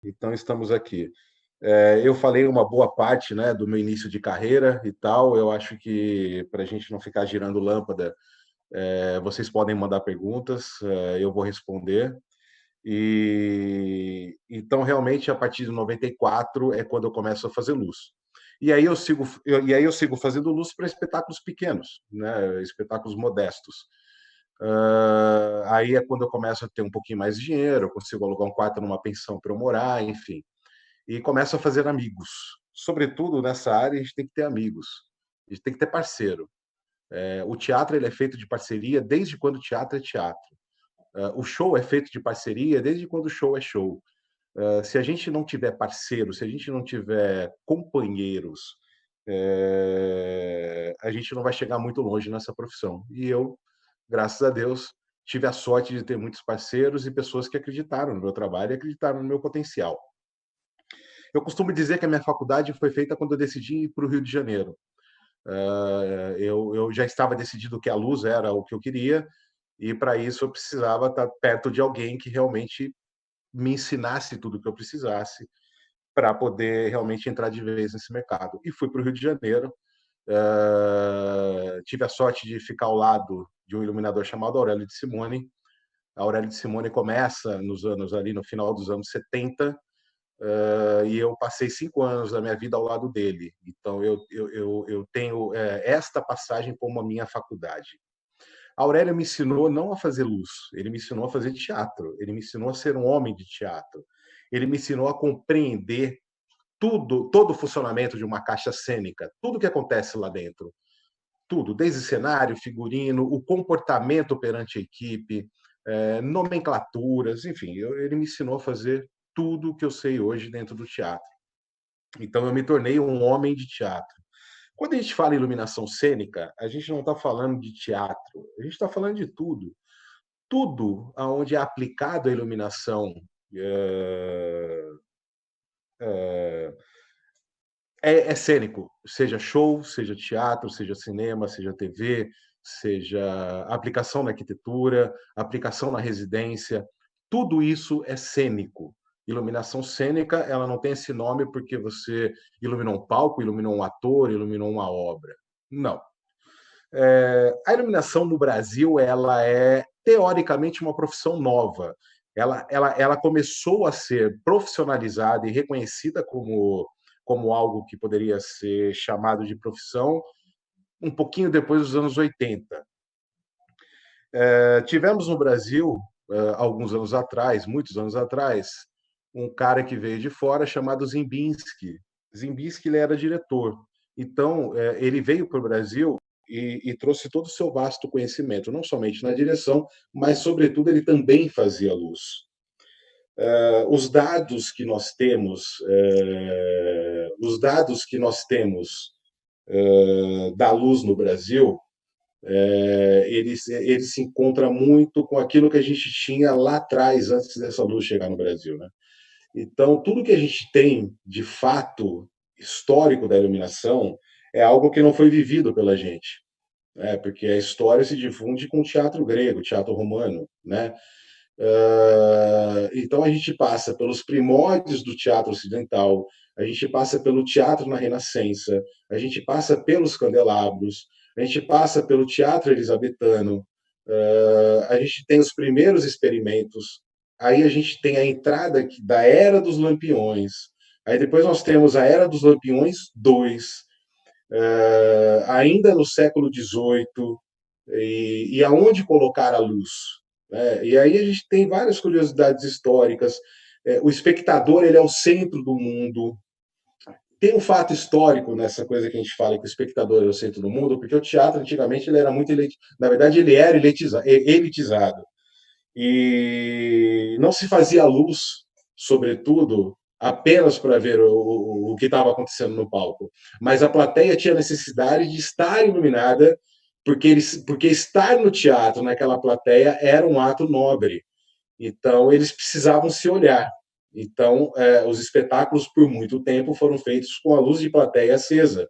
Então, estamos aqui. Eu falei uma boa parte, né, do meu início de carreira e tal. Eu acho que, para a gente não ficar girando lâmpada, vocês podem mandar perguntas, eu vou responder. Então, realmente, a partir de 94 é quando eu começo a fazer luz. E aí eu sigo fazendo luz para espetáculos pequenos, né, espetáculos modestos. Aí é quando eu começo a ter um pouquinho mais de dinheiro, eu consigo alugar um quarto numa pensão para eu morar, enfim. E começo a fazer amigos. Sobretudo nessa área, a gente tem que ter amigos, a gente tem que ter parceiro. O teatro ele é feito de parceria desde quando o teatro é teatro. O show é feito de parceria desde quando o show é show. Se a gente não tiver parceiro, se a gente não tiver companheiros, a gente não vai chegar muito longe nessa profissão. E eu, graças a Deus, tive a sorte de ter muitos parceiros e pessoas que acreditaram no meu trabalho e acreditaram no meu potencial. Eu costumo dizer que a minha faculdade foi feita quando eu decidi ir para o Rio de Janeiro. Eu já estava decidido que a luz era o que eu queria, e para isso eu precisava estar perto de alguém que realmente me ensinasse tudo o que eu precisasse para poder realmente entrar de vez nesse mercado. E fui para o Rio de Janeiro. Tive a sorte de ficar ao lado de um iluminador chamado Aurélio de Simone. A Aurélio de Simone começa nos anos ali, no final dos anos 70, e eu passei 5 anos da minha vida ao lado dele. Então, eu tenho esta passagem como a minha faculdade. A Aurélio me ensinou não a fazer luz, ele me ensinou a fazer teatro, ele me ensinou a ser um homem de teatro, ele me ensinou a compreender todo o funcionamento de uma caixa cênica, tudo que acontece lá dentro, tudo, desde cenário, figurino, o comportamento perante a equipe, nomenclaturas, enfim, ele me ensinou a fazer tudo que eu sei hoje dentro do teatro. Então, eu me tornei um homem de teatro. Quando a gente fala em iluminação cênica, a gente não está falando de teatro, a gente está falando de tudo. Tudo onde é aplicado a iluminação é, é cênico, seja show, seja teatro, seja cinema, seja TV, seja aplicação na arquitetura, aplicação na residência, tudo isso é cênico. Iluminação cênica, ela não tem esse nome porque você iluminou um palco, iluminou um ator, iluminou uma obra. Não. A iluminação no Brasil, ela é teoricamente uma profissão nova. Ela começou a ser profissionalizada e reconhecida como algo que poderia ser chamado de profissão um pouquinho depois dos anos 80. Tivemos no Brasil, alguns anos atrás, muitos anos atrás, um cara que veio de fora chamado Zimbinski. Zimbinski ele era diretor. Então, ele veio para o Brasil e trouxe todo o seu vasto conhecimento, não somente na direção, mas, sobretudo, ele também fazia luz. Os dados que nós temos da luz no Brasil, ele se encontra muito com aquilo que a gente tinha lá atrás, antes dessa luz chegar no Brasil, né? Então, tudo que a gente tem, de fato, histórico da iluminação, é algo que não foi vivido pela gente, né? Porque a história se difunde com o teatro grego, o teatro romano, né? Então, a gente passa pelos primórdios do teatro ocidental, a gente passa pelo teatro na Renascença, a gente passa pelos candelabros, a gente passa pelo teatro elisabetano, a gente tem os primeiros experimentos, aí a gente tem a entrada da Era dos Lampiões, aí depois nós temos a Era dos Lampiões 2, ainda no século XVIII, e aonde colocar a luz, né? E aí a gente tem várias curiosidades históricas. O espectador ele é o centro do mundo. Tem um fato histórico nessa coisa que a gente fala que o espectador é o centro do mundo, porque o teatro antigamente ele era muito na verdade ele era elitizado e não se fazia luz, sobretudo, apenas para ver o que estava acontecendo no palco, mas a plateia tinha necessidade de estar iluminada, porque estar no teatro, naquela plateia, era um ato nobre. Então, eles precisavam se olhar. Então, os espetáculos, por muito tempo, foram feitos com a luz de plateia acesa,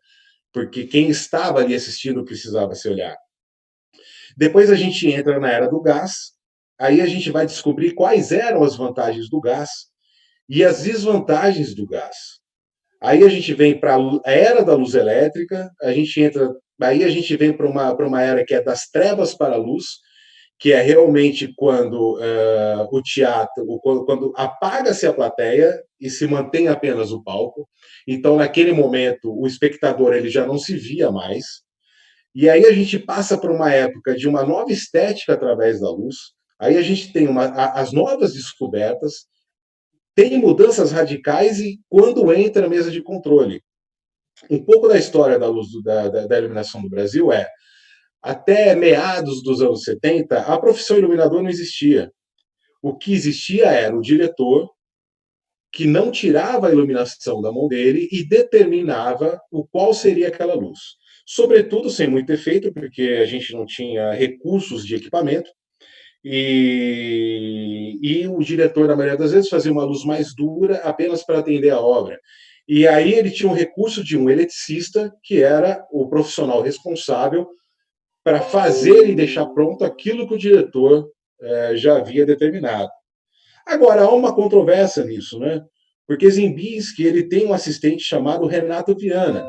porque quem estava ali assistindo precisava se olhar. Depois a gente entra na era do gás, aí a gente vai descobrir quais eram as vantagens do gás, e as desvantagens do gás. Aí a gente vem para a era da luz elétrica, aí a gente vem para uma era que é das trevas para a luz, que é realmente quando o teatro, quando apaga-se a plateia e se mantém apenas o palco. Então, naquele momento, o espectador ele já não se via mais. E aí a gente passa por uma época de uma nova estética através da luz. Aí a gente tem as novas descobertas, tem mudanças radicais e quando entra a mesa de controle. Um pouco da história da luz da iluminação do Brasil é até meados dos anos 70, a profissão iluminador não existia. O que existia era o diretor que não tirava a iluminação da mão dele e determinava o qual seria aquela luz. Sobretudo sem muito efeito, porque a gente não tinha recursos de equipamento, e o diretor, na maioria das vezes, fazia uma luz mais dura apenas para atender a obra. E aí ele tinha um recurso de um eletricista, que era o profissional responsável para fazer e deixar pronto aquilo que o diretor já havia determinado. Agora, há uma controvérsia nisso, né? Porque Ziembinski ele tem um assistente chamado Renato Viana.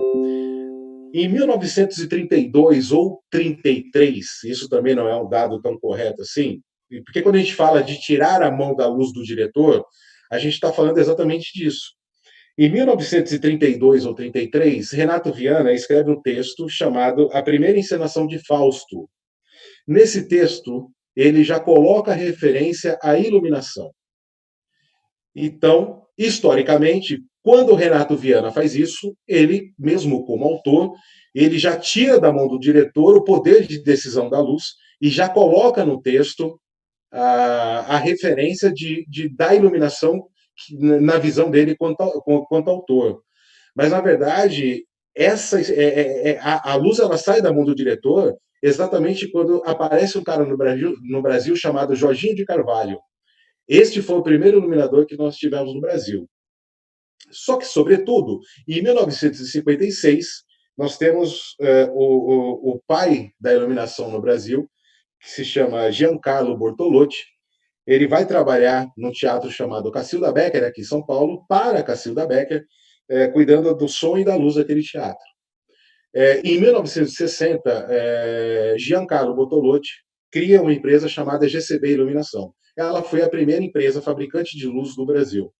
Em 1932 ou 33, isso também não é um dado tão correto assim, porque quando a gente fala de tirar a mão da luz do diretor, a gente está falando exatamente disso. Em 1932 ou 33, Renato Viana escreve um texto chamado A Primeira Encenação de Fausto. Nesse texto, ele já coloca referência à iluminação. Então, historicamente, quando o Renato Viana faz isso, ele, mesmo como autor, ele já tira da mão do diretor o poder de decisão da luz e já coloca no texto a referência da iluminação na visão dele quanto autor. Mas, na verdade, a luz ela sai da mão do diretor exatamente quando aparece um cara no Brasil chamado Jorginho de Carvalho. Este foi o primeiro iluminador que nós tivemos no Brasil. Só que, sobretudo, em 1956, nós temos o pai da iluminação no Brasil, que se chama Giancarlo Bortolotti. Ele vai trabalhar no teatro chamado Cacilda Becker, aqui em São Paulo, para Cacilda Becker, cuidando do som e da luz daquele teatro. Em 1960, Giancarlo Bortolotti cria uma empresa chamada GCB Iluminação. Ela foi a primeira empresa fabricante de luz do Brasil.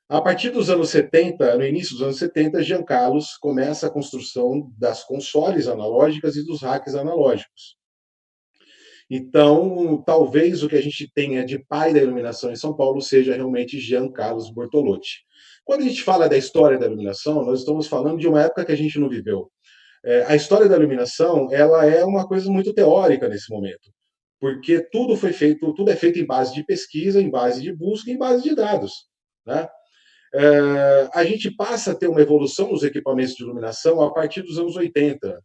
A partir dos anos 70, no início dos anos 70, Giancarlo começa a construção das consoles analógicas e dos racks analógicos. Então, talvez o que a gente tenha de pai da iluminação em São Paulo seja realmente Giancarlo Bortolotti. Quando a gente fala da história da iluminação, nós estamos falando de uma época que a gente não viveu. A história da iluminação, ela é uma coisa muito teórica nesse momento, porque tudo é feito em base de pesquisa, em base de busca, em base de dados, né? A gente passa a ter uma evolução nos equipamentos de iluminação a partir dos anos 80.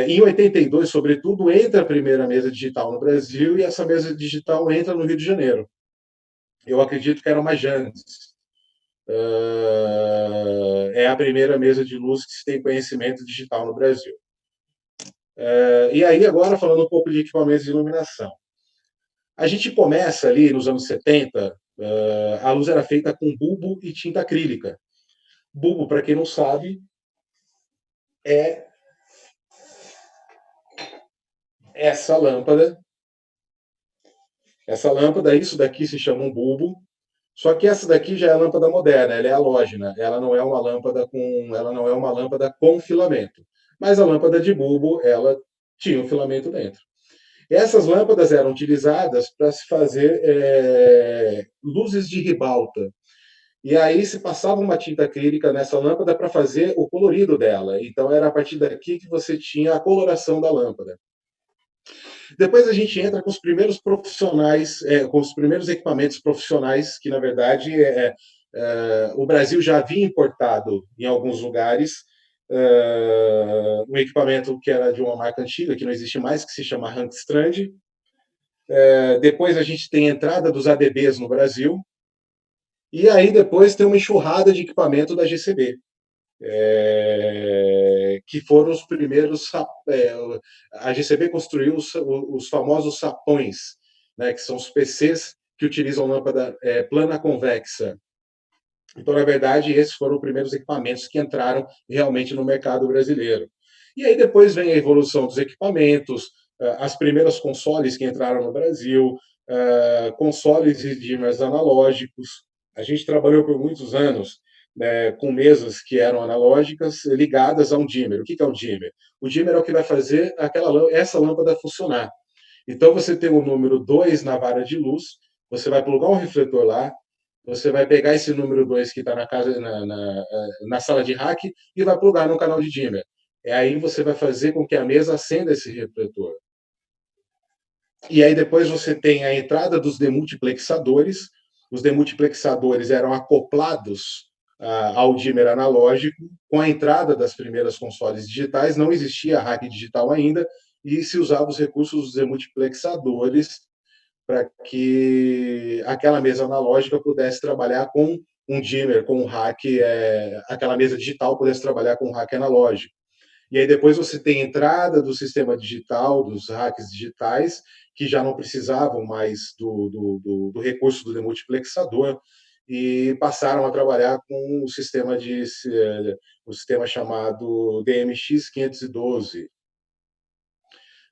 Em 82, sobretudo, entra a primeira mesa digital no Brasil e essa mesa digital entra no Rio de Janeiro. Eu acredito que era uma Jandes. É a primeira mesa de luz que se tem conhecimento digital no Brasil. E aí, agora, falando um pouco de equipamentos de iluminação. A gente começa ali nos anos 70, a luz era feita com bulbo e tinta acrílica. Bulbo, para quem não sabe, é essa lâmpada. Essa lâmpada, isso daqui se chama um bulbo. Só que essa daqui já é a lâmpada moderna, ela é halógena, ela não é uma lâmpada com filamento. Mas a lâmpada de bulbo, ela tinha um filamento dentro. Essas lâmpadas eram utilizadas para se fazer luzes de ribalta. E aí se passava uma tinta acrílica nessa lâmpada para fazer o colorido dela. Então era a partir daqui que você tinha a coloração da lâmpada. Depois a gente entra com os primeiros profissionais, com os primeiros equipamentos profissionais, que na verdade o Brasil já havia importado em alguns lugares um equipamento que era de uma marca antiga, que não existe mais, que se chama Hankstrand. Depois a gente tem a entrada dos ADBs no Brasil, e aí depois tem uma enxurrada de equipamento da GCB. Que foram os primeiros. A GCB construiu os famosos sapões, né, que são os PCs que utilizam lâmpada plana convexa. Então, na verdade, esses foram os primeiros equipamentos que entraram realmente no mercado brasileiro. E aí depois vem a evolução dos equipamentos, as primeiras consoles que entraram no Brasil, consoles e dimmers analógicos. A gente trabalhou por muitos anos, né, com mesas que eram analógicas ligadas a um dimmer. O que é um dimmer? O dimmer é o que vai fazer essa lâmpada funcionar. Então, você tem o número 2 na vara de luz, você vai plugar um refletor lá, você vai pegar esse número 2 que está na sala de rack e vai plugar no canal de dimmer. É aí você vai fazer com que a mesa acenda esse refletor. E aí depois você tem a entrada dos demultiplexadores. Os demultiplexadores eram acoplados ao dimmer analógico. Com a entrada das primeiras consoles digitais, não existia rack digital ainda, e se usava os recursos dos demultiplexadores para que aquela mesa analógica pudesse trabalhar com um dimmer, com um rack, aquela mesa digital pudesse trabalhar com um rack analógico. E aí depois você tem a entrada do sistema digital, dos racks digitais, que já não precisavam mais do recurso do demultiplexador e passaram a trabalhar com o sistema chamado DMX 512.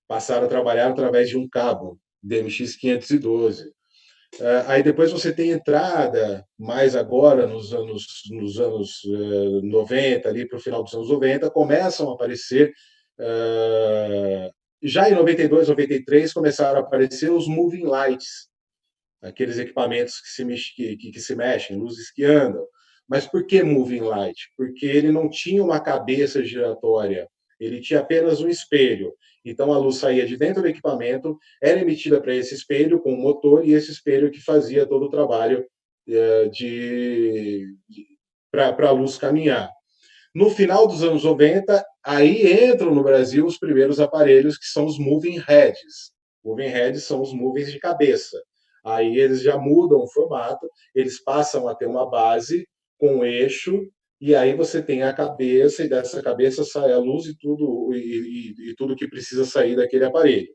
Passaram a trabalhar através de um cabo DMX 512. Aí depois você tem entrada, mais agora, nos anos 90, ali para o final dos anos 90, começam a aparecer, já em 92, 93, começaram a aparecer os moving lights, aqueles equipamentos que se mexem, luzes que andam. Mas por que moving light? Porque ele não tinha uma cabeça giratória, ele tinha apenas um espelho. Então a luz saía de dentro do equipamento, era emitida para esse espelho com o motor, e esse espelho que fazia todo o trabalho para a luz caminhar. No final dos anos 90, aí entram no Brasil os primeiros aparelhos, que são os moving heads. Moving heads são os movings de cabeça. Aí eles já mudam o formato, eles passam a ter uma base com um eixo, e aí você tem a cabeça, e dessa cabeça sai a luz e tudo que precisa sair daquele aparelho.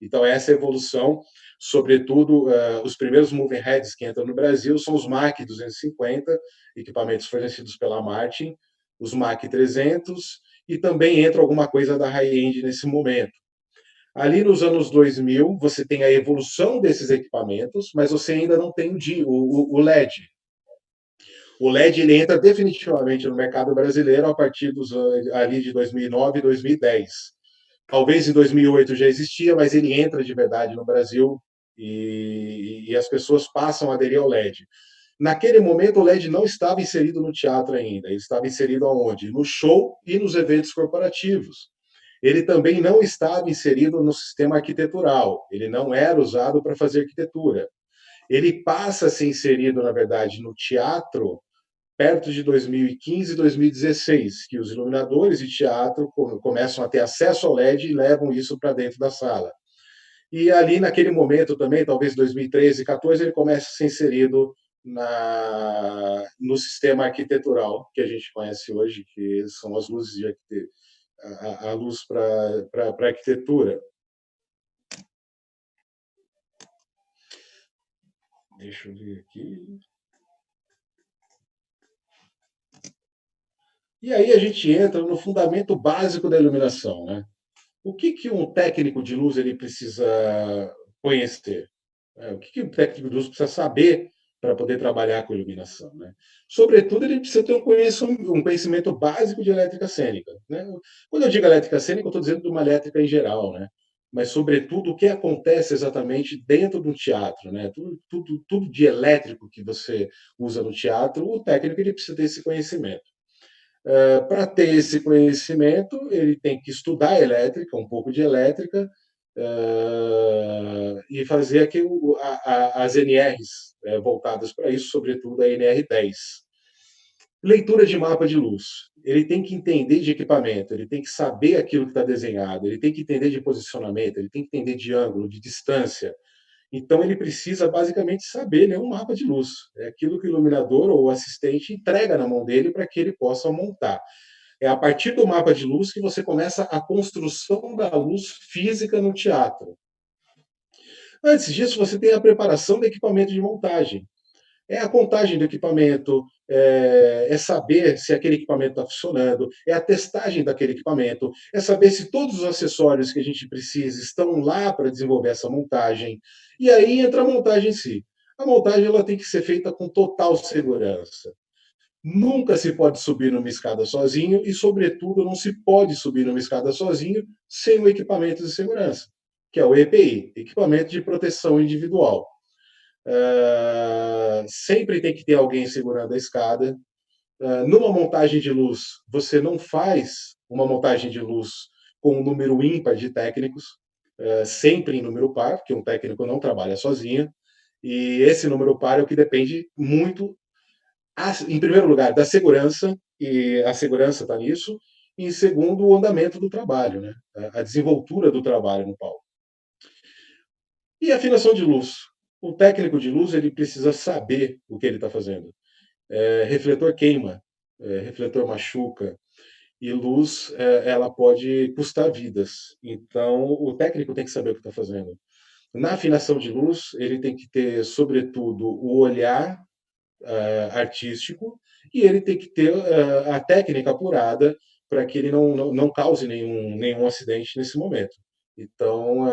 Então, essa evolução, sobretudo, os primeiros moving heads que entram no Brasil são os MAC 250, equipamentos fornecidos pela Martin, os MAC 300, e também entra alguma coisa da high-end nesse momento. Ali nos anos 2000, você tem a evolução desses equipamentos, mas você ainda não tem o LED. O LED ele entra definitivamente no mercado brasileiro a partir ali de 2009, 2010. Talvez em 2008 já existia, mas ele entra de verdade no Brasil e as pessoas passam a aderir ao LED. Naquele momento, o LED não estava inserido no teatro ainda. Ele estava inserido aonde? No show e nos eventos corporativos. Ele também não estava inserido no sistema arquitetural. Ele não era usado para fazer arquitetura. Ele passa a ser inserido, na verdade, no teatro perto de 2015 e 2016, que os iluminadores de teatro começam a ter acesso ao LED e levam isso para dentro da sala. E ali, naquele momento também, talvez 2013, 2014, ele começa a ser inserido no sistema arquitetural que a gente conhece hoje, que são as luzes a luz para a arquitetura. Deixa eu ver aqui. E aí a gente entra no fundamento básico da iluminação, né? O que um técnico de luz ele precisa conhecer? O que um técnico de luz precisa saber para poder trabalhar com iluminação, né? Sobretudo, ele precisa ter um conhecimento básico de elétrica cênica, né? Quando eu digo elétrica cênica, eu estou dizendo de uma elétrica em geral, né? Mas, sobretudo, o que acontece exatamente dentro de um teatro, né? Tudo de elétrico que você usa no teatro, o técnico ele precisa ter esse conhecimento. Para ter esse conhecimento, ele tem que estudar elétrica, um pouco de elétrica, e fazer aqui as NRs voltadas para isso, sobretudo a NR10. Leitura de mapa de luz. Ele tem que entender de equipamento, ele tem que saber aquilo que está desenhado, ele tem que entender de posicionamento, ele tem que entender de ângulo, de distância. Então, ele precisa basicamente saber ler um mapa de luz. É aquilo que o iluminador ou o assistente entrega na mão dele para que ele possa montar. É a partir do mapa de luz que você começa a construção da luz física no teatro. Antes disso, você tem a preparação do equipamento de montagem. É a contagem do equipamento, é saber se aquele equipamento está funcionando, é a testagem daquele equipamento, é saber se todos os acessórios que a gente precisa estão lá para desenvolver essa montagem. E aí entra a montagem em si. A montagem ela tem que ser feita com total segurança. Nunca se pode subir numa escada sozinho e, sobretudo, não se pode subir numa escada sozinho sem o equipamento de segurança, que é o EPI, Equipamento de Proteção Individual. Sempre tem que ter alguém segurando a escada. Numa montagem de luz, você não faz uma montagem de luz com um número ímpar de técnicos, sempre em número par, porque um técnico não trabalha sozinho, e esse número par é o que depende muito, em primeiro lugar, da segurança, e a segurança está nisso, e em segundo, o andamento do trabalho, né? A desenvoltura do trabalho no palco. E a afinação de luz. O técnico de luz ele precisa saber o que ele está fazendo. Refletor queima, refletor machuca, e luz ela pode custar vidas. Então, o técnico tem que saber o que está fazendo. Na afinação de luz, ele tem que ter, sobretudo, o olhar artístico e ele tem que ter a técnica apurada para que ele não cause nenhum acidente nesse momento. Então,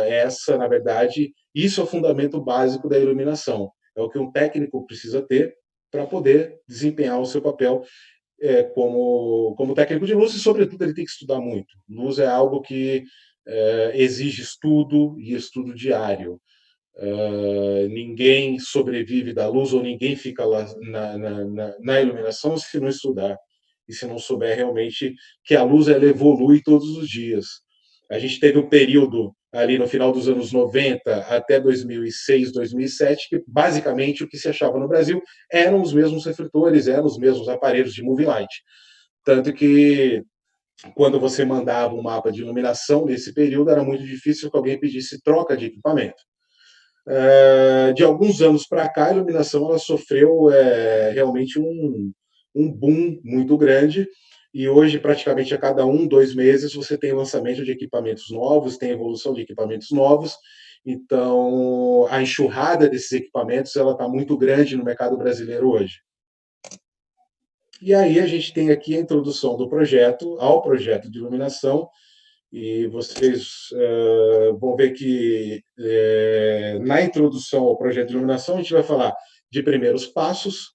essa, na verdade, isso é o fundamento básico da iluminação. É o que um técnico precisa ter para poder desempenhar o seu papel como técnico de luz e, sobretudo, ele tem que estudar muito. Luz é algo que exige estudo e estudo diário. Ninguém sobrevive da luz ou ninguém fica lá na iluminação se não estudar e se não souber realmente que a luz ela evolui todos os dias. A gente teve um período ali no final dos anos 90 até 2006, 2007, que basicamente o que se achava no Brasil eram os mesmos refletores, eram os mesmos aparelhos de moving light. Tanto que quando você mandava um mapa de iluminação nesse período, era muito difícil que alguém pedisse troca de equipamento. De alguns anos para cá, a iluminação ela sofreu realmente um boom muito grande, e hoje, praticamente a cada 1, 2 meses, você tem lançamento de equipamentos novos, tem evolução de equipamentos novos, então a enxurrada desses equipamentos ela está muito grande no mercado brasileiro hoje. E aí a gente tem aqui a introdução do projeto, ao projeto de iluminação, e vocês vão ver que na introdução ao projeto de iluminação a gente vai falar de primeiros passos.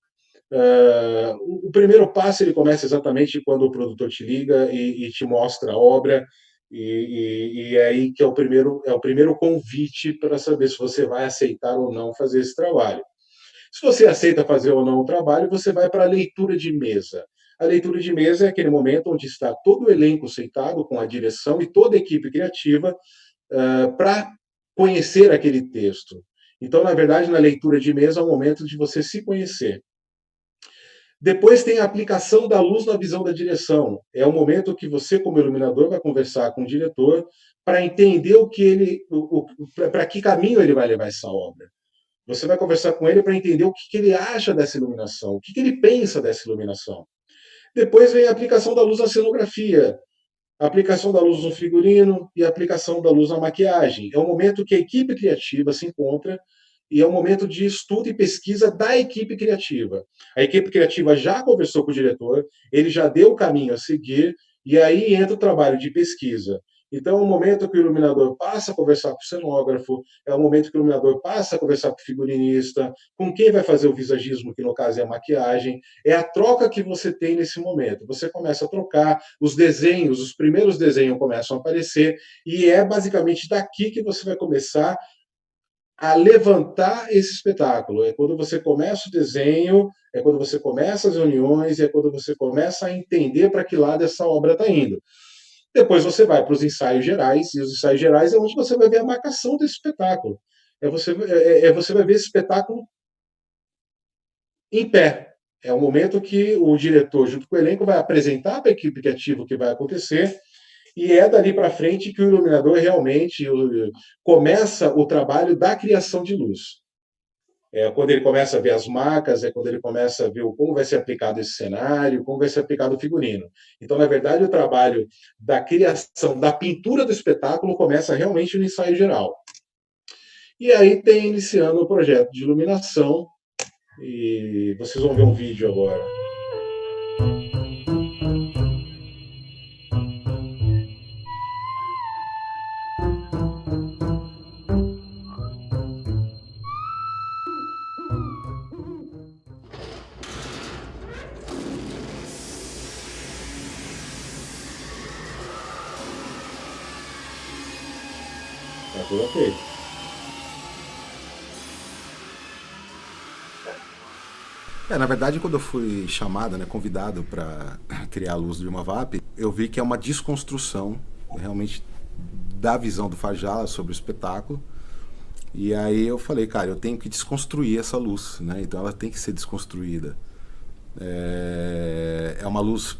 O primeiro passo ele começa exatamente quando o produtor te liga e te mostra a obra, e é aí que é o primeiro convite para saber se você vai aceitar ou não fazer esse trabalho. Se você aceita fazer ou não o trabalho, você vai para a leitura de mesa. A leitura de mesa é aquele momento onde está todo o elenco sentado com a direção e toda a equipe criativa para conhecer aquele texto. Então, na verdade, na leitura de mesa é o momento de você se conhecer. Depois tem a aplicação da luz na visão da direção. É o momento que você, como iluminador, vai conversar com o diretor para entender para que caminho ele vai levar essa obra. Você vai conversar com ele para entender o que ele acha dessa iluminação, o que ele pensa dessa iluminação. Depois vem a aplicação da luz na cenografia, a aplicação da luz no figurino e a aplicação da luz na maquiagem. É o momento que a equipe criativa se encontra e é um momento de estudo e pesquisa da equipe criativa. A equipe criativa já conversou com o diretor, ele já deu o caminho a seguir, e aí entra o trabalho de pesquisa. Então, é o momento que o iluminador passa a conversar com o cenógrafo, é o momento que o iluminador passa a conversar com o figurinista, com quem vai fazer o visagismo, que no caso é a maquiagem. É a troca que você tem nesse momento. Você começa a trocar, os desenhos, os primeiros desenhos começam a aparecer, e é basicamente daqui que você vai começar a levantar esse espetáculo. É quando você começa o desenho, é quando você começa as reuniões, é quando você começa a entender para que lado essa obra está indo. Depois você vai para os ensaios gerais, e os ensaios gerais é onde você vai ver a marcação desse espetáculo. Você vai ver esse espetáculo em pé. É o momento que o diretor, junto com o elenco, vai apresentar para a equipe criativa o que vai acontecer, e é dali para frente que o iluminador realmente começa o trabalho da criação de luz. É quando ele começa a ver as marcas, é quando ele começa a ver como vai ser aplicado esse cenário, como vai ser aplicado o figurino. Então, na verdade, o trabalho da criação, da pintura do espetáculo começa realmente no ensaio geral. E aí tem iniciando o projeto de iluminação, E vocês vão ver um vídeo agora. Tá tudo ok. Na verdade, quando eu fui chamado, né, convidado para criar a luz de uma VAP, eu vi que é uma desconstrução realmente da visão do Fajala sobre o espetáculo. E aí eu falei, cara, eu tenho que desconstruir essa luz, né? Então ela tem que ser desconstruída. É uma luz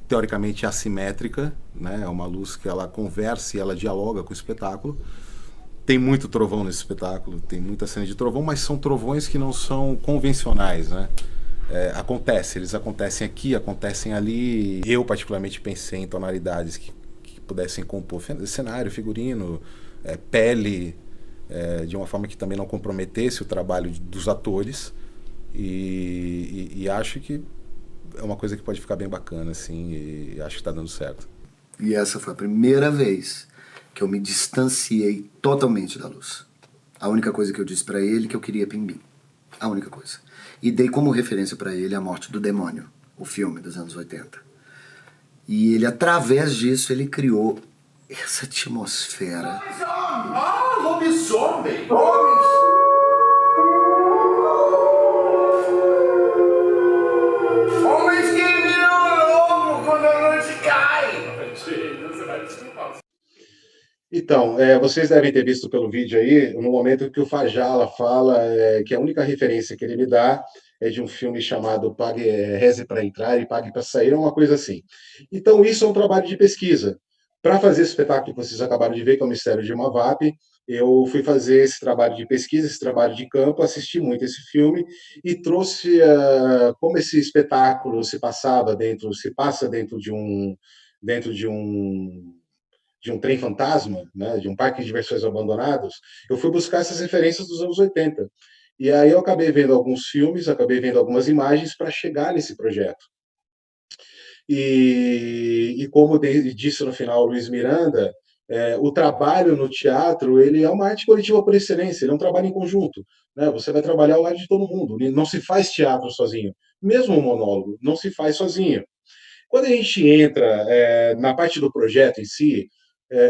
teoricamente assimétrica, né? É uma luz que ela conversa e ela dialoga com o espetáculo. Tem muito trovão nesse espetáculo, tem muita cena de trovão, mas são trovões que não são convencionais, né? Eles acontecem aqui, acontecem ali. Eu particularmente pensei em tonalidades que pudessem compor cenário, figurino, pele, de uma forma que também não comprometesse o trabalho dos atores. E acho que é uma coisa que pode ficar bem bacana, assim, e acho que está dando certo. E essa foi a primeira vez que eu me distanciei totalmente da luz. A única coisa que eu disse para ele é que eu queria Pimbim. A única coisa. E dei como referência para ele A Morte do Demônio, o filme dos anos 80. E ele, através disso, ele criou essa atmosfera. Ah, lobisomem! Homens! Homens que viram lobo quando a noite cai! Você vai desculpar. Então, vocês devem ter visto pelo vídeo aí, no momento que o Fajala fala que a única referência que ele me dá é de um filme chamado Pague, Reze para Entrar e Pague para Sair, é uma coisa assim. Então, isso é um trabalho de pesquisa. Para fazer esse espetáculo que vocês acabaram de ver, que é o Mistério de uma VAP, eu fui fazer esse trabalho de pesquisa, esse trabalho de campo, assisti muito esse filme e trouxe como esse espetáculo se passa dentro de um trem fantasma, né, de um parque de diversões abandonados, eu fui buscar essas referências dos anos 80. E aí eu acabei vendo alguns filmes, acabei vendo algumas imagens para chegar nesse projeto. E como disse no final o Luiz Miranda, o trabalho no teatro ele é uma arte coletiva por excelência, ele é um trabalho em conjunto. Né? Você vai trabalhar ao lado de todo mundo, não se faz teatro sozinho. Mesmo um monólogo, não se faz sozinho. Quando a gente entra na parte do projeto em si,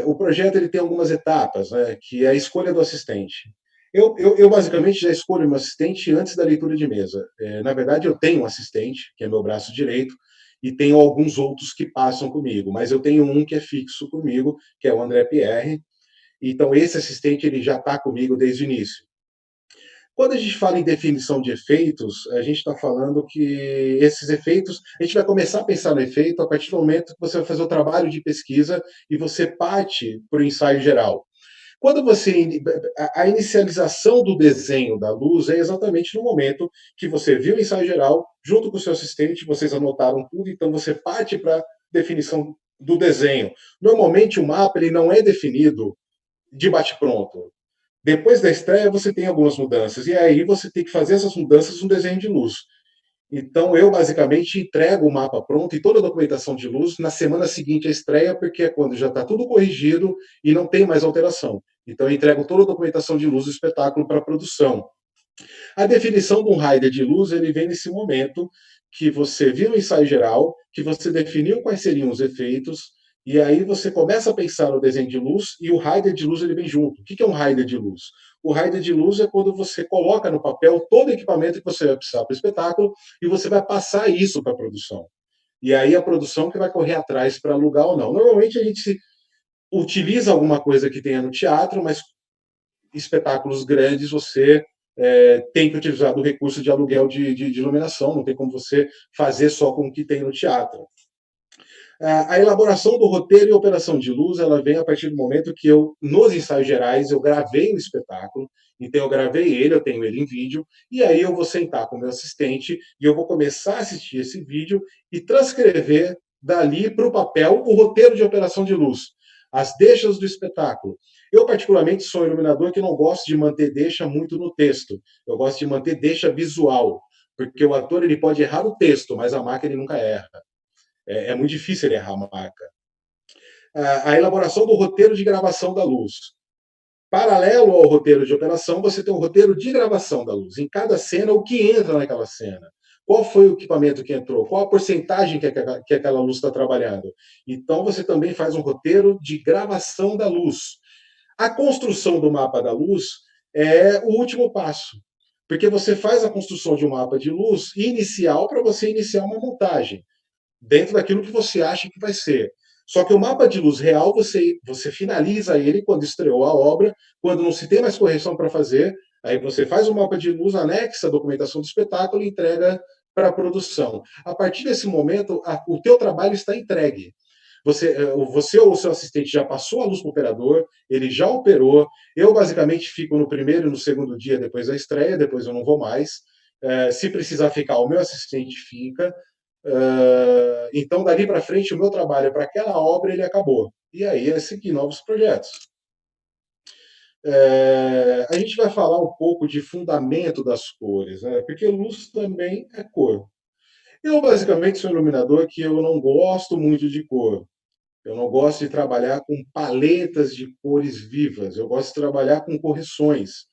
o projeto ele tem algumas etapas, né, que é a escolha do assistente. Eu basicamente já escolho meu assistente antes da leitura de mesa. Na verdade, eu tenho um assistente, que é meu braço direito, e tenho alguns outros que passam comigo, mas eu tenho um que é fixo comigo, que é o André Pierre. Então, esse assistente ele já está comigo desde o início. Quando a gente fala em definição de efeitos, a gente está falando que esses efeitos, a gente vai começar a pensar no efeito a partir do momento que você vai fazer o trabalho de pesquisa e você parte para o ensaio geral. Quando você. A inicialização do desenho da luz é exatamente no momento que você viu o ensaio geral, junto com o seu assistente, vocês anotaram tudo, então você parte para a definição do desenho. Normalmente o mapa ele não é definido de bate-pronto. Depois da estreia, você tem algumas mudanças, e aí você tem que fazer essas mudanças no desenho de luz. Então, eu basicamente entrego o mapa pronto e toda a documentação de luz na semana seguinte à estreia, porque é quando já está tudo corrigido e não tem mais alteração. Então, eu entrego toda a documentação de luz do espetáculo para a produção. A definição de um rider de luz ele vem nesse momento que você viu o ensaio geral, que você definiu quais seriam os efeitos, e aí você começa a pensar no desenho de luz e o rider de luz ele vem junto. O que é um rider de luz? O rider de luz é quando você coloca no papel todo o equipamento que você vai precisar para o espetáculo e você vai passar isso para a produção. E aí a produção que vai correr atrás para alugar ou não. Normalmente a gente utiliza alguma coisa que tenha no teatro, mas espetáculos grandes você tem que utilizar do recurso de aluguel de iluminação, não tem como você fazer só com o que tem no teatro. A elaboração do roteiro e operação de luz, ela vem a partir do momento que eu, nos ensaios gerais, eu gravei o espetáculo, então eu gravei ele, eu tenho ele em vídeo, e aí eu vou sentar com o meu assistente e eu vou começar a assistir esse vídeo e transcrever dali para o papel o roteiro de operação de luz, as deixas do espetáculo. Eu, particularmente, sou um iluminador que não gosto de manter deixa muito no texto. Eu gosto de manter deixa visual, porque o ator ele pode errar o texto, mas a marca ele nunca erra. É muito difícil ele errar a marca. A elaboração do roteiro de gravação da luz. Paralelo ao roteiro de operação, você tem um roteiro de gravação da luz. Em cada cena, o que entra naquela cena. Qual foi o equipamento que entrou? Qual a porcentagem que aquela luz está trabalhando? Então, você também faz um roteiro de gravação da luz. A construção do mapa da luz é o último passo, porque você faz a construção de um mapa de luz inicial para você iniciar uma montagem, dentro daquilo que você acha que vai ser. Só que o mapa de luz real, você finaliza ele quando estreou a obra, quando não se tem mais correção para fazer, aí você faz o mapa de luz, anexa a documentação do espetáculo e entrega para a produção. A partir desse momento, o teu trabalho está entregue. Você ou o seu assistente já passou a luz para o operador, ele já operou. Eu, basicamente, fico no primeiro e no segundo dia depois da estreia, depois eu não vou mais. Se precisar ficar, o meu assistente fica. Então, dali para frente, o meu trabalho para aquela obra ele acabou. E aí é seguir novos projetos. A gente vai falar um pouco de fundamento das cores, né? Porque luz também é cor. Eu, basicamente, sou um iluminador que eu não gosto muito de cor. Eu não gosto de trabalhar com paletas de cores vivas. Eu gosto de trabalhar com correções.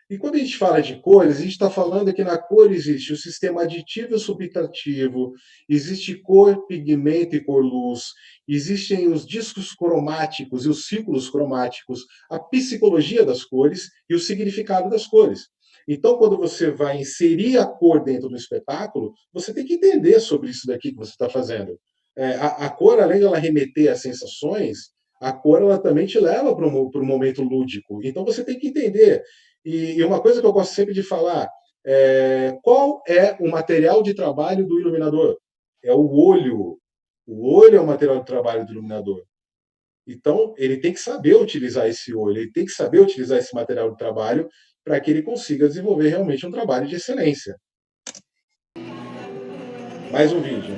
E quando a gente fala de cores, a gente está falando que na cor existe o sistema aditivo e subtrativo, existe cor, pigmento e cor-luz, existem os discos cromáticos e os círculos cromáticos, a psicologia das cores e o significado das cores. Então, quando você vai inserir a cor dentro do espetáculo, você tem que entender sobre isso daqui que você está fazendo. A cor, além de ela remeter a sensações, a cor ela também te leva para um momento lúdico. Então, você tem que entender. E uma coisa que eu gosto sempre de falar, qual é o material de trabalho do iluminador? É o olho. O olho é o material de trabalho do iluminador. Então, ele tem que saber utilizar esse olho, ele tem que saber utilizar esse material de trabalho para que ele consiga desenvolver realmente um trabalho de excelência. Mais um vídeo.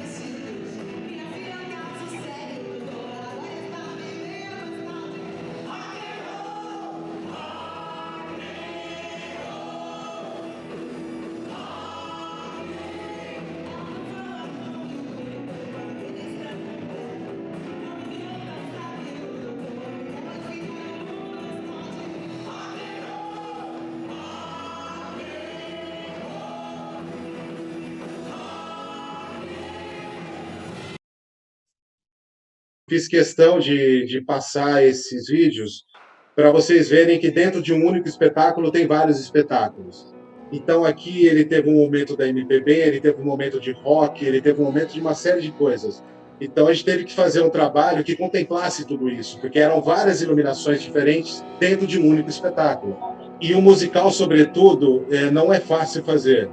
Fiz questão de passar esses vídeos para vocês verem que dentro de um único espetáculo tem vários espetáculos. Então aqui ele teve um momento da MPB, ele teve um momento de rock, ele teve um momento de uma série de coisas. Então a gente teve que fazer um trabalho que contemplasse tudo isso, porque eram várias iluminações diferentes dentro de um único espetáculo. E o musical, sobretudo, não é fácil fazer.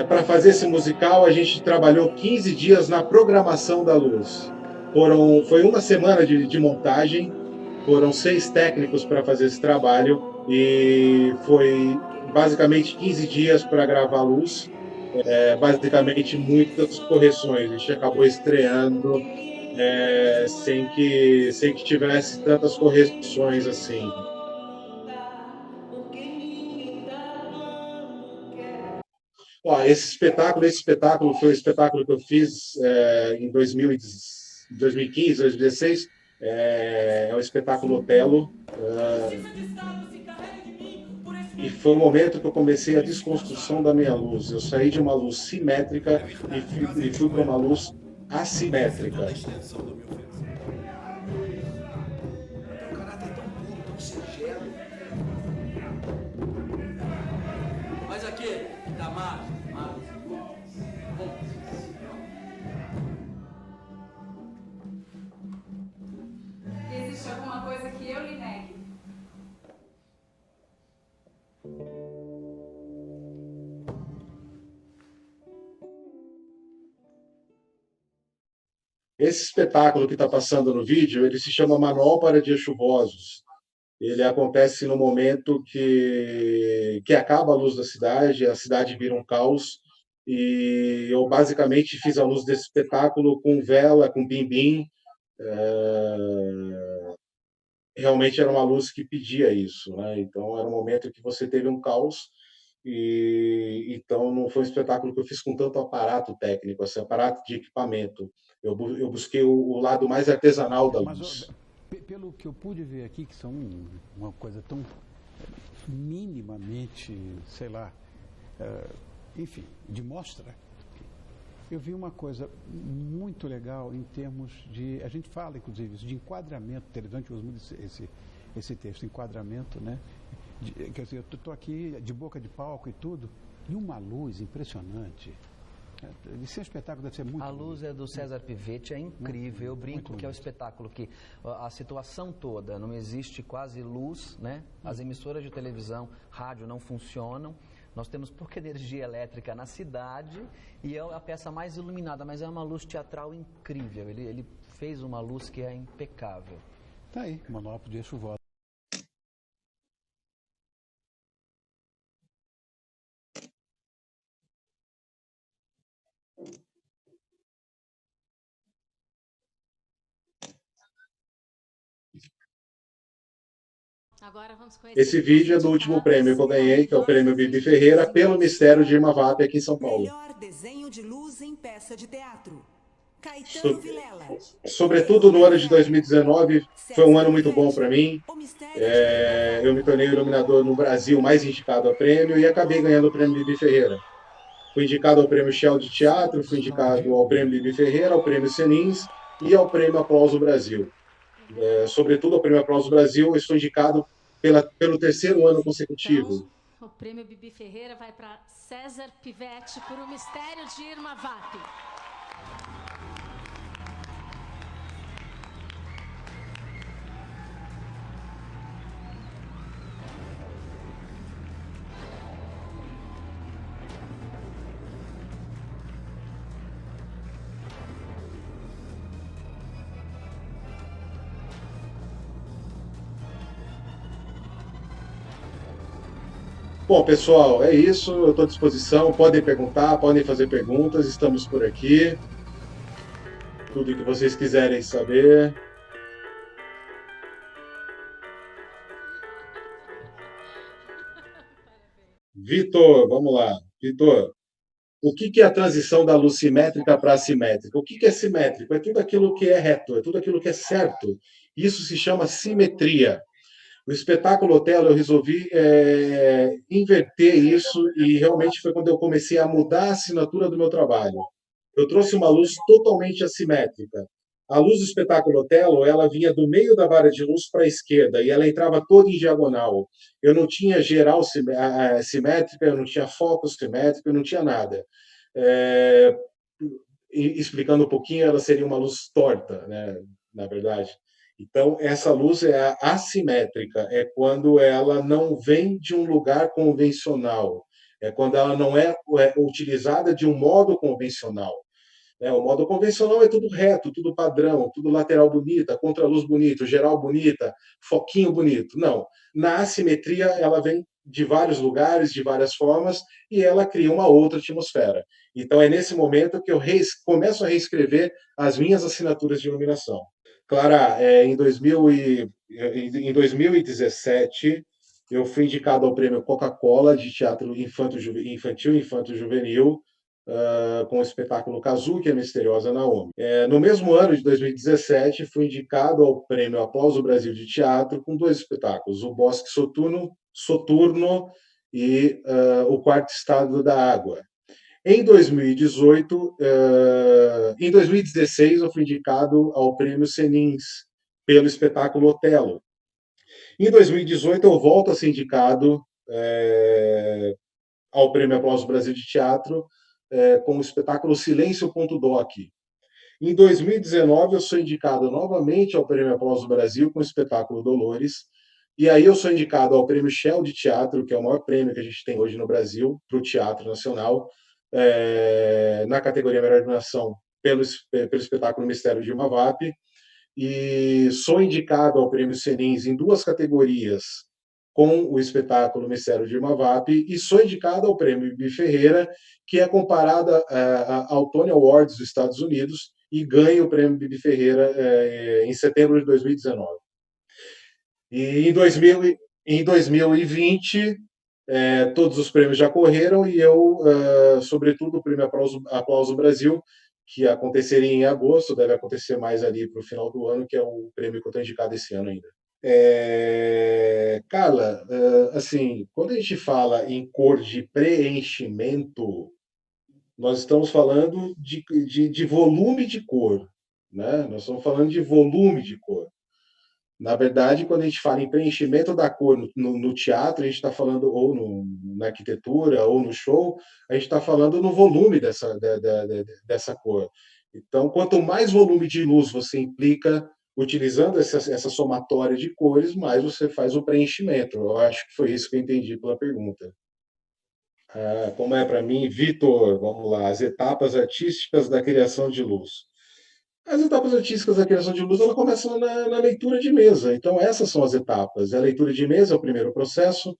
Para fazer esse musical, a gente trabalhou 15 dias na programação da luz. Foi uma semana de montagem, foram 6 técnicos para fazer esse trabalho e foi basicamente 15 dias para gravar a luz, basicamente muitas correções. A gente acabou estreando sem que tivesse tantas correções assim. Ó, esse espetáculo foi o espetáculo que eu fiz em 2015, 2016. É o espetáculo Otelo. E foi o momento que eu comecei a desconstrução da minha luz. Eu saí de uma luz simétrica e fui para uma luz assimétrica. Mas aqui, da margem. Existe alguma coisa que eu lhe negue? Esse espetáculo que está passando no vídeo, ele se chama Manual para Dias Chuvosos. Ele acontece no momento que acaba a luz da cidade, a cidade vira um caos, e eu basicamente fiz a luz desse espetáculo com vela, com bim-bim, realmente era uma luz que pedia isso, né? Então era um momento que você teve um caos e então não foi um espetáculo que eu fiz com tanto aparato técnico, esse aparato de equipamento. Eu busquei o lado mais artesanal da Mas luz. pelo que eu pude ver aqui, que são uma coisa tão minimamente, sei lá, enfim, de mostra, eu vi uma coisa muito legal em termos de, a gente fala inclusive isso, de enquadramento, televisão, a gente usa muito esse texto, enquadramento, né? Quer dizer, eu estou aqui de boca de palco e tudo, e uma luz impressionante. Esse espetáculo deve ser muito... A luz é do César Pivetti, é incrível. Eu brinco que é o espetáculo que a situação toda, não existe quase luz, né? As emissoras de televisão, rádio não funcionam. Nós temos pouca energia elétrica na cidade e é a peça mais iluminada, mas é uma luz teatral incrível. Ele fez uma luz que é impecável. Tá aí, monólogo de eixo voto. Agora vamos conhecer Esse vídeo é do último prêmio que eu ganhei, que é o prêmio Bibi Ferreira, pelo Mistério de Irma Vap, aqui em São Paulo. Melhor desenho de luz em peça de teatro. Caetano Vilela. Sobretudo no ano de 2019, foi um ano muito bom para mim. Eu me tornei o iluminador no Brasil mais indicado a prêmio e acabei ganhando o prêmio Bibi Ferreira. Fui indicado ao prêmio Shell de Teatro, fui indicado ao prêmio Bibi Ferreira, ao prêmio Senins e ao prêmio Aplauso Brasil. Sobretudo ao prêmio Aplauso Brasil, eu estou indicado pelo terceiro ano consecutivo. Então, o prêmio Bibi Ferreira vai para César Pivetti por O Mistério de Irma Vap. Bom, pessoal, é isso. Eu estou à disposição. Podem perguntar, podem fazer perguntas. Estamos por aqui. Tudo que vocês quiserem saber. Vitor, vamos lá. Vitor, o que é a transição da luz simétrica para assimétrica? O que é simétrico? É tudo aquilo que é reto, é tudo aquilo que é certo. Isso se chama simetria. O espetáculo Otelo, eu resolvi inverter isso e realmente foi quando eu comecei a mudar a assinatura do meu trabalho. Eu trouxe uma luz totalmente assimétrica. A luz do espetáculo Otelo, ela vinha do meio da vara de luz para a esquerda e ela entrava toda em diagonal. Eu não tinha geral simétrica, eu não tinha foco simétrico, eu não tinha nada. Explicando um pouquinho, ela seria uma luz torta, né, na verdade. Então, essa luz é assimétrica, é quando ela não vem de um lugar convencional, é quando ela não é utilizada de um modo convencional. O modo convencional é tudo reto, tudo padrão, tudo lateral bonita, contraluz bonito, geral bonita, foquinho bonito. Não. Na assimetria, ela vem de vários lugares, de várias formas, e ela cria uma outra atmosfera. Então, é nesse momento que eu começo a reescrever as minhas assinaturas de iluminação. Clara, em 2017, eu fui indicado ao prêmio Coca-Cola de teatro infantil e infanto-juvenil, com o espetáculo Kazuki, a Misteriosa Naomi. No mesmo ano de 2017, fui indicado ao prêmio Aplauso Brasil de Teatro com 2 espetáculos, o Bosque Soturno e o Quarto Estado da Água. Em 2016, eu fui indicado ao prêmio Senins pelo espetáculo Otelo. Em 2018, eu volto a ser indicado ao prêmio Aplauso Brasil de Teatro com o espetáculo Silêncio.doc. Em 2019, eu sou indicado novamente ao prêmio Aplauso Brasil com o espetáculo Dolores. E aí eu sou indicado ao prêmio Shell de Teatro, que é o maior prêmio que a gente tem hoje no Brasil, para o Teatro Nacional, na categoria Melhor Iluminação, pelo espetáculo Mistério de Irma Vap. E sou indicado ao prêmio Senins em 2 categorias, com o espetáculo Mistério de Irma Vap, e sou indicado ao prêmio Bibi Ferreira, que é comparada ao Tony Awards dos Estados Unidos, e ganho o prêmio Bibi Ferreira em setembro de 2019. E em 2020, todos os prêmios já correram e eu, sobretudo, o Prêmio Aplauso Brasil, que aconteceria em agosto, deve acontecer mais ali para o final do ano, que é o prêmio que eu estou indicado esse ano ainda. Carla, assim, quando a gente fala em cor de preenchimento, nós estamos falando de volume de cor, né? Nós estamos falando de volume de cor. Na verdade, quando a gente fala em preenchimento da cor no teatro, a gente está falando, ou na arquitetura, ou no show, a gente está falando no volume dessa cor. Então, quanto mais volume de luz você implica utilizando essa somatória de cores, mais você faz o preenchimento. Eu acho que foi isso que eu entendi pela pergunta. Como é para mim, Vitor, vamos lá, as etapas artísticas da criação de luz. As etapas artísticas da criação de luz, ela começa na leitura de mesa. Então, essas são as etapas. A leitura de mesa é o primeiro processo.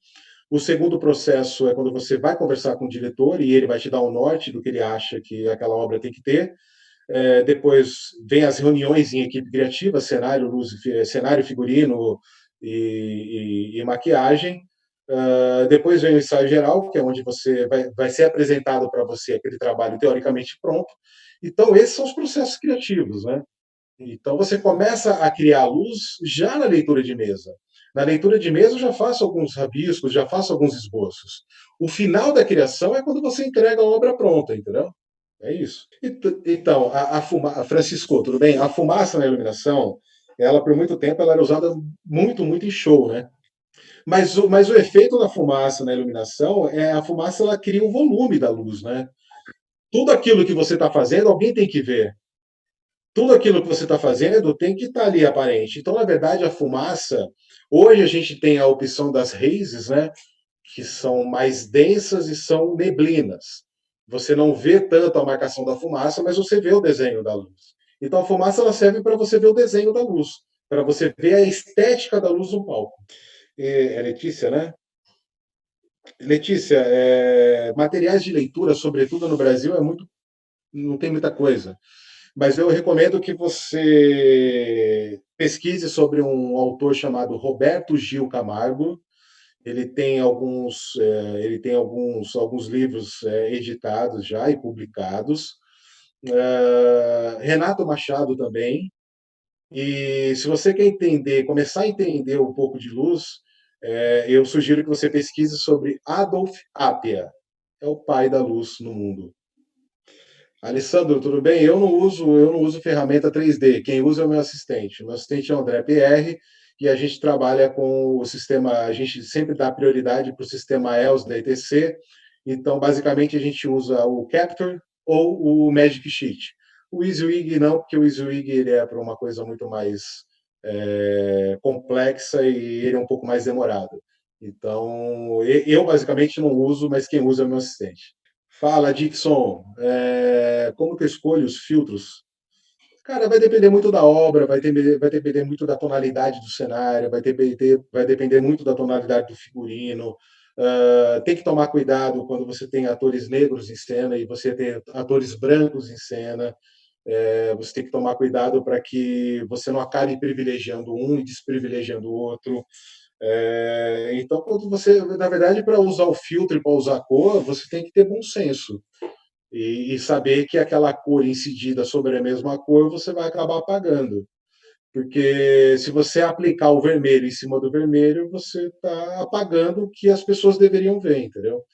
O segundo processo é quando você vai conversar com o diretor e ele vai te dar o norte do que ele acha que aquela obra tem que ter. Depois vem as reuniões em equipe criativa, cenário, luz, cenário, figurino e maquiagem. Depois vem o ensaio geral, que é onde você vai ser apresentado para você aquele trabalho teoricamente pronto. Então, esses são os processos criativos, né? Então, você começa a criar a luz já na leitura de mesa. Na leitura de mesa, eu já faço alguns rabiscos, já faço alguns esboços. O final da criação é quando você entrega a obra pronta, entendeu? É isso. Então, Francisco, tudo bem? A fumaça na iluminação, ela por muito tempo ela era usada muito, muito em show, né? Mas o efeito da fumaça na iluminação a fumaça ela cria o volume da luz, né? Tudo aquilo que você está fazendo, alguém tem que ver. Tudo aquilo que você está fazendo tem que estar ali aparente. Então, na verdade, a fumaça, hoje a gente tem a opção das hazes, né? Que são mais densas e são neblinas. Você não vê tanto a marcação da fumaça, mas você vê o desenho da luz. Então, a fumaça ela serve para você ver o desenho da luz, para você ver a estética da luz no palco. É Letícia, né? Letícia, materiais de leitura, sobretudo no Brasil, não tem muita coisa. Mas eu recomendo que você pesquise sobre um autor chamado Roberto Gil Camargo. Ele tem alguns livros editados já e publicados. Renato Machado também. E se você quer começar a entender um pouco de luz, eu sugiro que você pesquise sobre Adolf Appia. É o pai da luz no mundo. Alessandro, tudo bem? Eu não uso ferramenta 3D. Quem usa é o meu assistente. Meu assistente é o André PR e a gente trabalha com o sistema. A gente sempre dá prioridade para o sistema EOS da ETC. Então, basicamente, a gente usa o Capture ou o Magic Sheet. O EasyWig não, porque o EasyWig ele é para uma coisa muito mais complexa e ele é um pouco mais demorado. Então, eu basicamente não uso, mas quem usa é o meu assistente. Fala, Dixon. Como que eu escolho os filtros? Cara, vai depender muito da obra, vai depender muito da tonalidade do cenário, vai depender muito da tonalidade do figurino. Tem que tomar cuidado quando você tem atores negros em cena e você tem atores brancos em cena. Você tem que tomar cuidado para que você não acabe privilegiando um e desprivilegiando o outro. Então, quando na verdade, para usar o filtro e para usar a cor, você tem que ter bom senso e saber que aquela cor incidida sobre a mesma cor você vai acabar apagando. Porque se você aplicar o vermelho em cima do vermelho, você está apagando o que as pessoas deveriam ver, entendeu?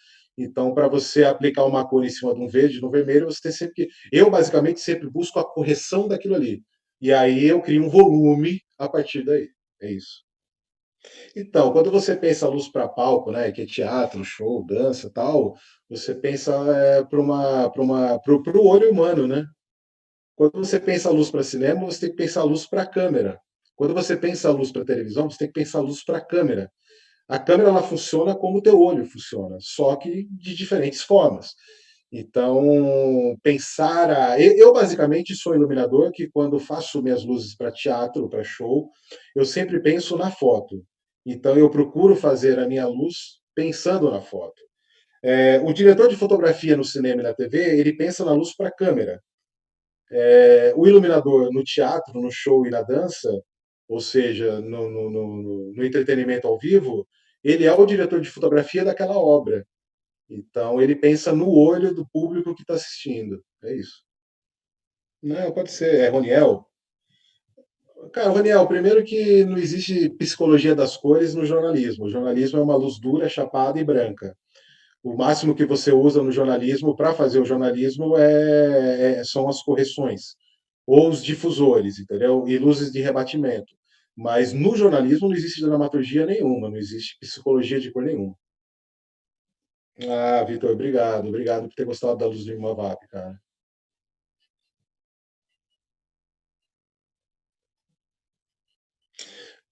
Então, para você aplicar uma cor em cima de um verde, no vermelho, você tem sempre que. Eu, basicamente, sempre busco a correção daquilo ali. E aí eu crio um volume a partir daí. É isso. Então, quando você pensa luz para palco, né, que é teatro, show, dança, tal, você pensa para o olho humano, né? Quando você pensa luz para cinema, você tem que pensar luz para câmera. Quando você pensa luz para televisão, você tem que pensar luz para câmera. A câmera ela funciona como o teu olho funciona, só que de diferentes formas. Então, eu basicamente sou iluminador que quando faço minhas luzes para teatro, para show, eu sempre penso na foto. Então, eu procuro fazer a minha luz pensando na foto. O diretor de fotografia no cinema e na TV, ele pensa na luz para a câmera. O iluminador no teatro, no show e na dança, ou seja, no entretenimento ao vivo, ele é o diretor de fotografia daquela obra. Então, ele pensa no olho do público que está assistindo. É isso. Não, pode ser. É Roniel? Cara, Roniel, primeiro que não existe psicologia das cores no jornalismo. O jornalismo é uma luz dura, chapada e branca. O máximo que você usa no jornalismo para fazer o jornalismo são as correções ou os difusores, entendeu? E luzes de rebatimento. Mas no jornalismo não existe dramaturgia nenhuma, não existe psicologia de cor nenhuma. Ah, Vitor, obrigado. Obrigado por ter gostado da luz do Imavap, cara.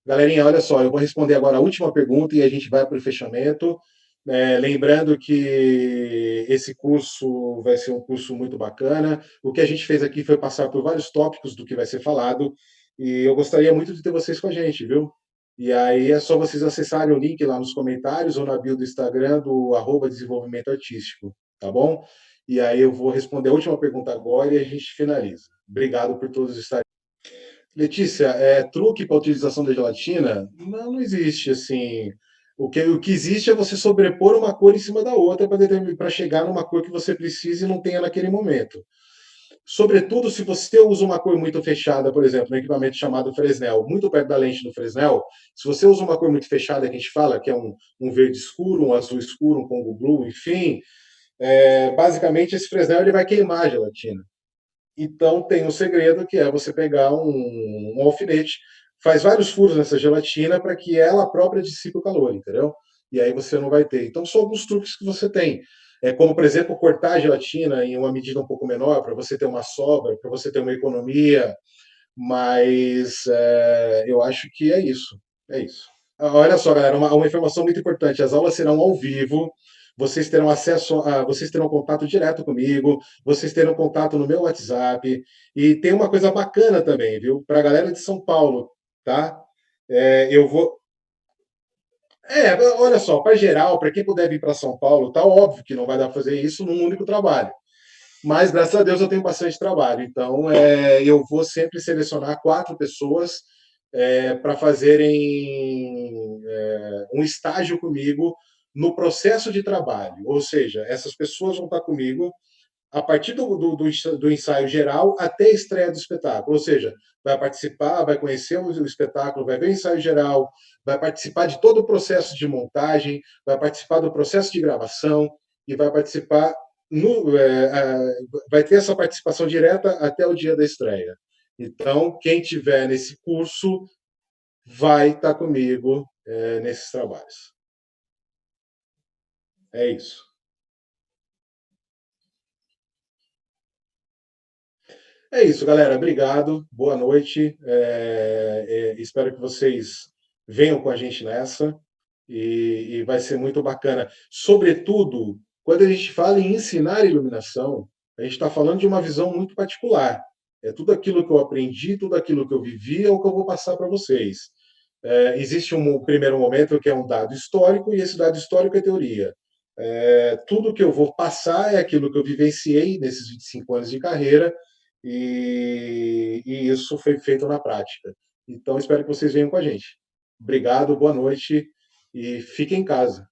Galerinha, olha só, eu vou responder agora a última pergunta e a gente vai para o fechamento. Lembrando que esse curso vai ser um curso muito bacana. O que a gente fez aqui foi passar por vários tópicos do que vai ser falado e eu gostaria muito de ter vocês com a gente, viu? E aí é só vocês acessarem o link lá nos comentários ou na bio do Instagram do @desenvolvimento artístico, tá bom? E aí eu vou responder a última pergunta agora e a gente finaliza. Obrigado por todos estarem. Letícia, truque para a utilização da gelatina? Não, não existe, assim. O que existe é você sobrepor uma cor em cima da outra para chegar numa cor que você precisa e não tenha naquele momento. Sobretudo se você usa uma cor muito fechada, por exemplo, no equipamento chamado Fresnel, muito perto da lente do Fresnel, se você usa uma cor muito fechada, que a gente fala que é um verde escuro, um azul escuro, um Congo Blue, enfim, basicamente esse Fresnel ele vai queimar a gelatina. Então tem um segredo que é você pegar um alfinete, faz vários furos nessa gelatina para que ela própria dissipe o calor, entendeu? E aí você não vai ter. Então são alguns truques que você tem. Como, por exemplo, cortar a gelatina em uma medida um pouco menor, para você ter uma sobra, para você ter uma economia, mas eu acho que é isso. É isso. Olha só, galera, uma informação muito importante. As aulas serão ao vivo, vocês terão acesso vocês terão contato direto comigo, vocês terão contato no meu WhatsApp. E tem uma coisa bacana também, viu? Para a galera de São Paulo, tá? Eu vou. Olha só, para geral, para quem puder vir para São Paulo, tá óbvio que não vai dar para fazer isso num único trabalho. Mas, graças a Deus, eu tenho bastante trabalho. Então, eu vou sempre selecionar 4 pessoas para fazerem um estágio comigo no processo de trabalho. Ou seja, essas pessoas vão estar comigo a partir do ensaio geral até a estreia do espetáculo. Ou seja, vai participar, vai conhecer o espetáculo, vai ver o ensaio geral, vai participar de todo o processo de montagem, vai participar do processo de gravação e vai participar vai ter essa participação direta até o dia da estreia. Então, quem tiver nesse curso vai estar comigo nesses trabalhos. É isso. É isso, galera. Obrigado. Boa noite. Espero que vocês venham com a gente nessa e vai ser muito bacana. Sobretudo, quando a gente fala em ensinar iluminação, a gente está falando de uma visão muito particular. É tudo aquilo que eu aprendi, tudo aquilo que eu vivi, é o que eu vou passar para vocês. Existe um primeiro momento que é um dado histórico, e esse dado histórico é teoria. Tudo que eu vou passar é aquilo que eu vivenciei nesses 25 anos de carreira, e isso foi feito na prática. Então, espero que vocês venham com a gente. Obrigado, boa noite e fiquem em casa.